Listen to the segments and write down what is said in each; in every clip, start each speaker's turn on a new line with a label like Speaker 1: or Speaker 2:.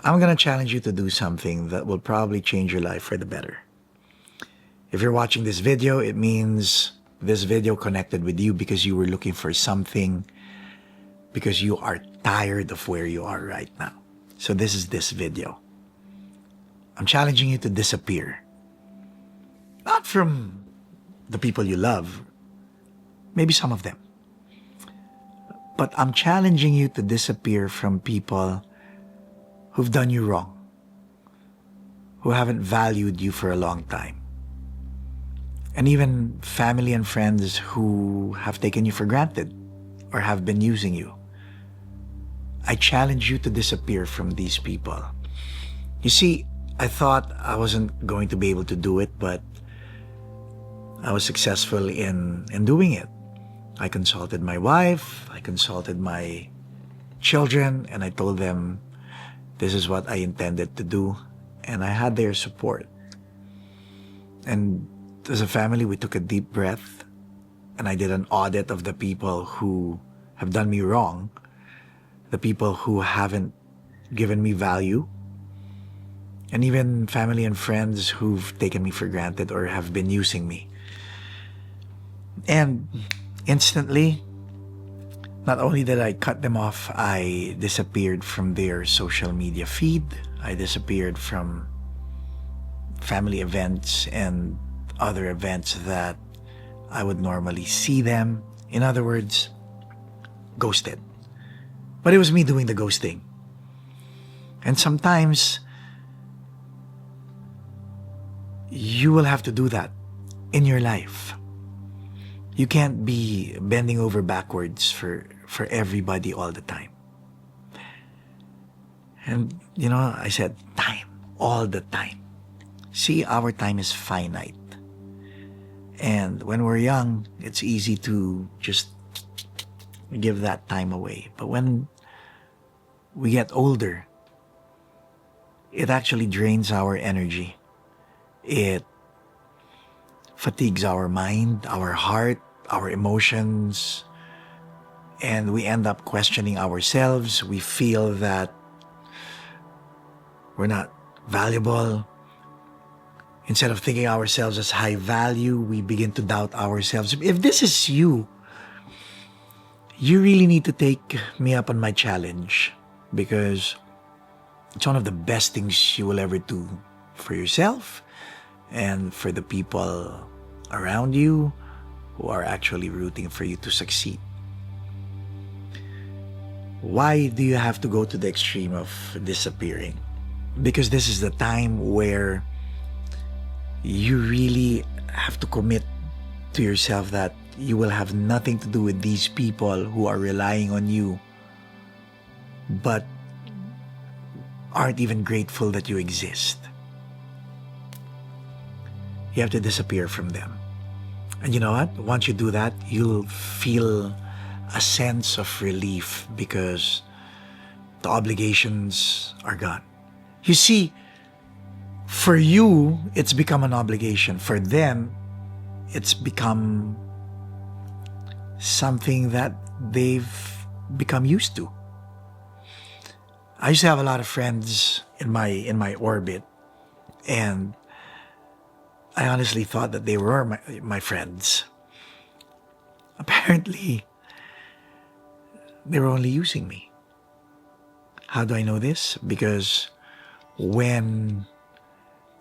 Speaker 1: I'm going to challenge you to do something that will probably change your life for the better. If you're watching this video, it means this video connected with you because you were looking for something, because you are tired of where you are right now. So this is this video. I'm challenging you to disappear. Not from the people you love, maybe some of them. But I'm challenging you to disappear from people who've done you wrong, who haven't valued you for a long time, and even family and friends who have taken you for granted or have been using you. I challenge you to disappear from these people. You see, I thought I wasn't going to be able to do it, but I was successful in doing it. I consulted my wife, I consulted my children, and I told them this is what I intended to do, and I had their support. And as a family, we took a deep breath, and I did an audit of the people who have done me wrong, the people who haven't given me value, and even family and friends who've taken me for granted or have been using me. And instantly, not only did I cut them off, I disappeared from their social media feed. I disappeared from family events and other events that I would normally see them. In other words, ghosted. But it was me doing the ghosting. And sometimes you will have to do that in your life. You can't be bending over backwards for everybody all the time. And, I said time, all the time. See, our time is finite. And when we're young, it's easy to just give that time away. But when we get older, it actually drains our energy. It fatigues our mind, our heart, our emotions, and we end up questioning ourselves. We feel that we're not valuable. Instead of thinking ourselves as high value, we begin to doubt ourselves. If this is you, you really need to take me up on my challenge, because it's one of the best things you will ever do for yourself and for the people around you who are actually rooting for you to succeed. Why do you have to go to the extreme of disappearing? Because this is the time where you really have to commit to yourself that you will have nothing to do with these people who are relying on you, but aren't even grateful that you exist. You have to disappear from them. And you know what? Once you do that, you'll feel a sense of relief because the obligations are gone. You see, for you, it's become an obligation. For them, it's become something that they've become used to. I used to have a lot of friends in my orbit, and I honestly thought that they were my friends. Apparently, they were only using me. How do I know this? Because when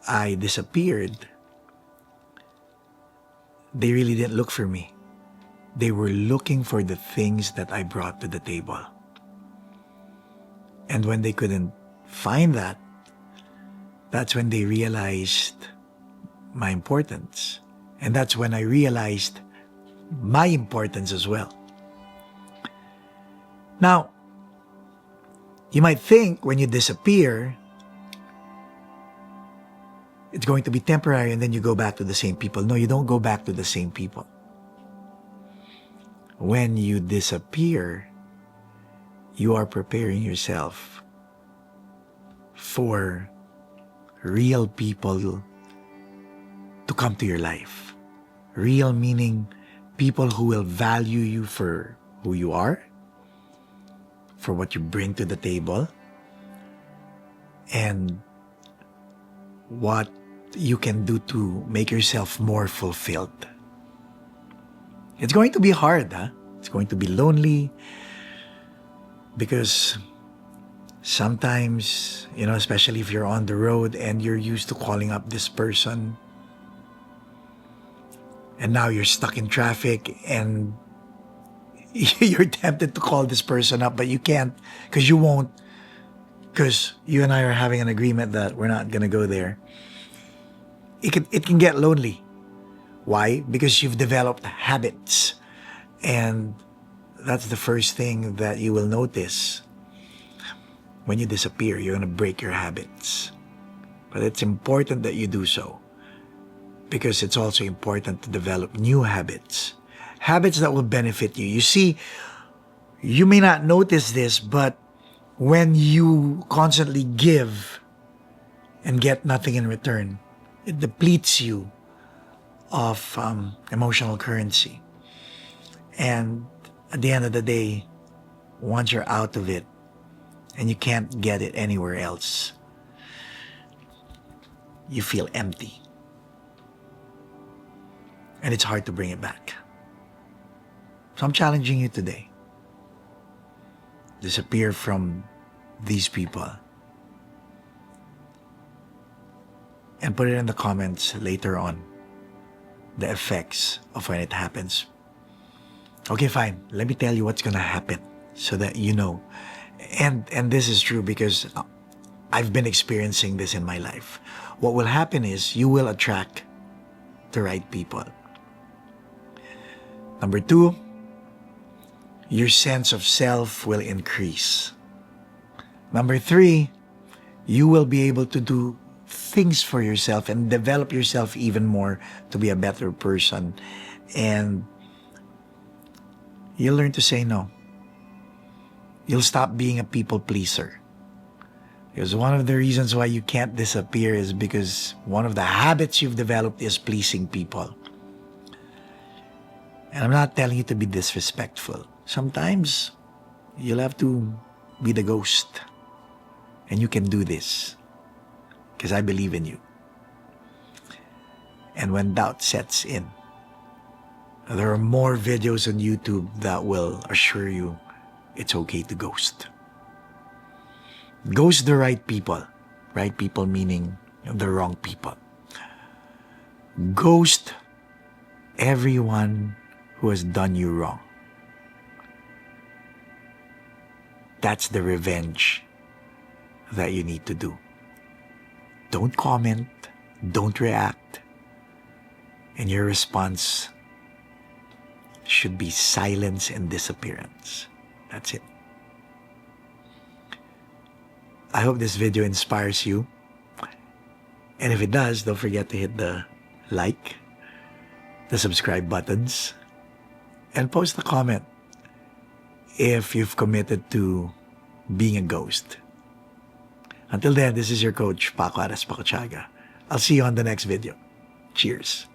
Speaker 1: I disappeared, they really didn't look for me. They were looking for the things that I brought to the table. And when they couldn't find that, that's when they realized my importance. And that's when I realized my importance as well. Now, you might think when you disappear, it's going to be temporary and then you go back to the same people. No, you don't go back to the same people. When you disappear, you are preparing yourself for real people to come to your life. Real meaning people who will value you for who you are, for what you bring to the table, and what you can do to make yourself more fulfilled. It's going to be hard, huh? It's going to be lonely because sometimes, especially if you're on the road and you're used to calling up this person, and now you're stuck in traffic and you're tempted to call this person up, but you can't because you won't, because you and I are having an agreement that we're not going to go there. It can get lonely. Why? Because you've developed habits, and that's the first thing that you will notice. When you disappear, you're going to break your habits. But it's important that you do so, because it's also important to develop new habits. Habits that will benefit you. You see, you may not notice this, but when you constantly give and get nothing in return, it depletes you of emotional currency. And at the end of the day, once you're out of it and you can't get it anywhere else, you feel empty. And it's hard to bring it back. So I'm challenging you today. Disappear from these people. And put it in the comments later on, the effects of when it happens. Okay, fine. Let me tell you what's gonna happen so that you know. And this is true because I've been experiencing this in my life. What will happen is you will attract the right people. Number 2, your sense of self will increase. Number 3, you will be able to do things for yourself and develop yourself even more to be a better person. And you'll learn to say no. You'll stop being a people pleaser. Because one of the reasons why you can't disappear is because one of the habits you've developed is pleasing people. And I'm not telling you to be disrespectful. Sometimes you'll have to be the ghost. And you can do this. Because I believe in you. And when doubt sets in, there are more videos on YouTube that will assure you it's okay to ghost. Ghost the right people. Right people meaning the wrong people. Ghost everyone who has done you wrong. That's the revenge that you need to do. Don't comment, don't react, and your response should be silence and disappearance. That's it. I hope this video inspires you. And if it does, don't forget to hit the like, the subscribe buttons, and post a comment if you've committed to being a ghost. Until then, this is your coach, Paco Aras Pacochaga. I'll see you on the next video. Cheers.